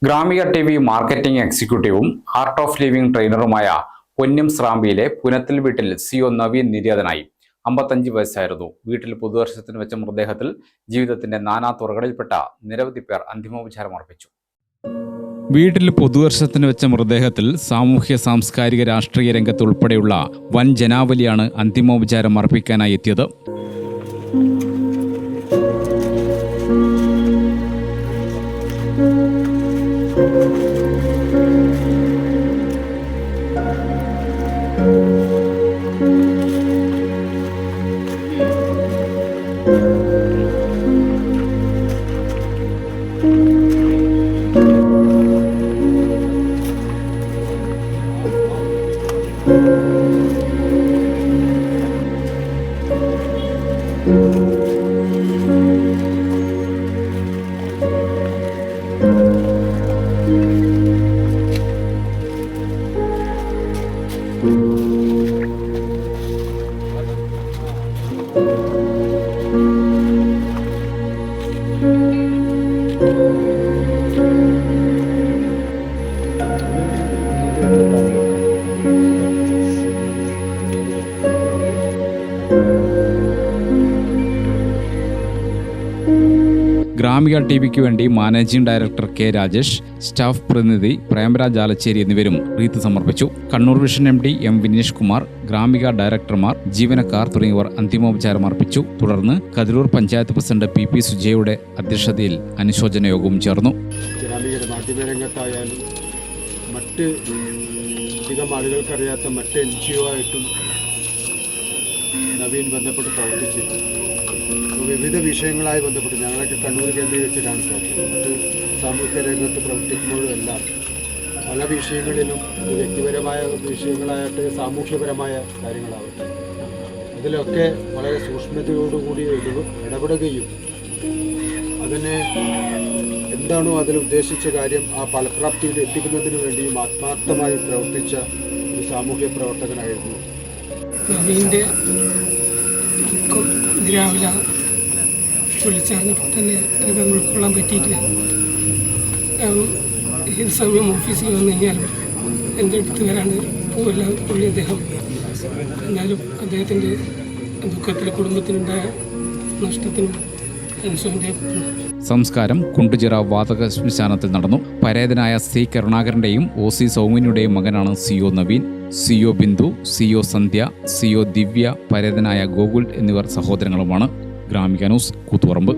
Gramika TV marketing എക്സിക്യൂട്ടീവും art of living ട്രെയിനറുമായ പൊന്നം സ്രാമ്പിയിലെ പുനത്തിൽ വീട്ടിൽ CO നവീൻ നിര്യാതനായി. 55 വയസ്സായിരുന്നു. വീട്ടിൽ പുതുവർഷത്തിന് വെച്ച മൃതദേഹത്തിൽ ജീവിതത്തിന്റെ നാനാതുറകളിൽപ്പെട്ട നിരവധി പേർ അന്തിമോപചാരം അർപ്പിച്ചു. വീട്ടിൽ പുതുവർഷത്തിന് വെച്ച മൃതദേഹത്തിൽ സാമൂഹ്യ സാംസ്കാരിക രാഷ്ട്രീയ രംഗത്തുൾപ്പെടെയുള്ള വൻ ജനാവലിയാണ് അന്തിമോപചാരം അർപ്പിക്കാനായി എത്തിയത്. ഗ്രാമിക TVക്ക് വേണ്ടി managing director K. Rajesh, staff പ്രതിനിധി പ്രേംരാജ് ആലച്ചേരി എന്നിവരും റീത്ത് സമർപ്പിച്ചു. Kannur vision MD M. Vineesh Kumar, Gramika ഡയറക്ടർമാർ, ജീവനക്കാർ തുടങ്ങിയവർ അന്തിമോപചാരം അർപ്പിച്ചു. തുടർന്ന് കതിരൂർ പഞ്ചായത്ത് പ്രസിഡന്റ് PP സുജയുടെ അധ്യക്ഷതയിൽ അനുശോചന യോഗവും ചേർന്നു. ഗ്രാമികയുടെ മാധ്യമരംഗത്തായാലും മറ്റ് അധികം ആളുകൾക്കറിയാത്ത മറ്റ് NGO ആയിട്ടും നവീൻ ബന്ധപ്പെട്ട് പ്രവർത്തിച്ചിട്ടുണ്ട്. വിവിധ വിഷയങ്ങളായി ബന്ധപ്പെട്ട് ഞങ്ങളൊക്കെ കണ്ണൂർ കേന്ദ്രീകരിച്ചിട്ടാണ് പ്രവർത്തിക്കുന്നത്. മറ്റ് സാമൂഹ്യ രംഗത്ത് പ്രവർത്തിക്കുമ്പോഴും എല്ലാം പല വിഷയങ്ങളിലും വ്യക്തിപരമായ വിഷയങ്ങളായിട്ട് സാമൂഹ്യപരമായ കാര്യങ്ങളാവട്ടെ അതിലൊക്കെ വളരെ സൂക്ഷ്മതയോടുകൂടി ഇടപെടുകയും അതിനെ എന്താണോ അതിൽ ഉദ്ദേശിച്ച കാര്യം ആ ഫലപ്രാപ്തിയിൽ എത്തിക്കുന്നതിന് വേണ്ടിയും ആത്മാർത്ഥമായി പ്രവർത്തിച്ച ഒരു സാമൂഹ്യ പ്രവർത്തകനായിരുന്നു. നവീൻ്റെ രാവിലെ വിളിച്ചറിഞ്ഞപ്പോൾ തന്നെ എനിക്ക് ഉൾക്കൊള്ളാൻ പറ്റിയിട്ടില്ല. ഏത് സമയം ഓഫീസിൽ വന്നു കഴിഞ്ഞാലും എൻ്റെ അടുത്ത് വരാണ്ട് പോവില്ല പുള്ളി അദ്ദേഹം. എന്നാലും അദ്ദേഹത്തിൻ്റെ ദുഃഖത്തിൽ കുടുംബത്തിനുണ്ടായ നഷ്ടത്തിനും സംസ്കാരം കുണ്ടുചിറ വാതക ശ്മശാനത്തിൽ നടന്നു. പരേതനായ C. കരുണാകരന്റെയും OC സൗമിനുടെയും മകനാണ് CO Naveen. CO Bindu, CO സന്ധ്യ, CO ദിവ്യ, പരേതനായ ഗോകുൽ എന്നിവർ സഹോദരങ്ങളുമാണ്. ഗ്രാമിക ന്യൂസ്, കൂത്തുപറമ്പ്.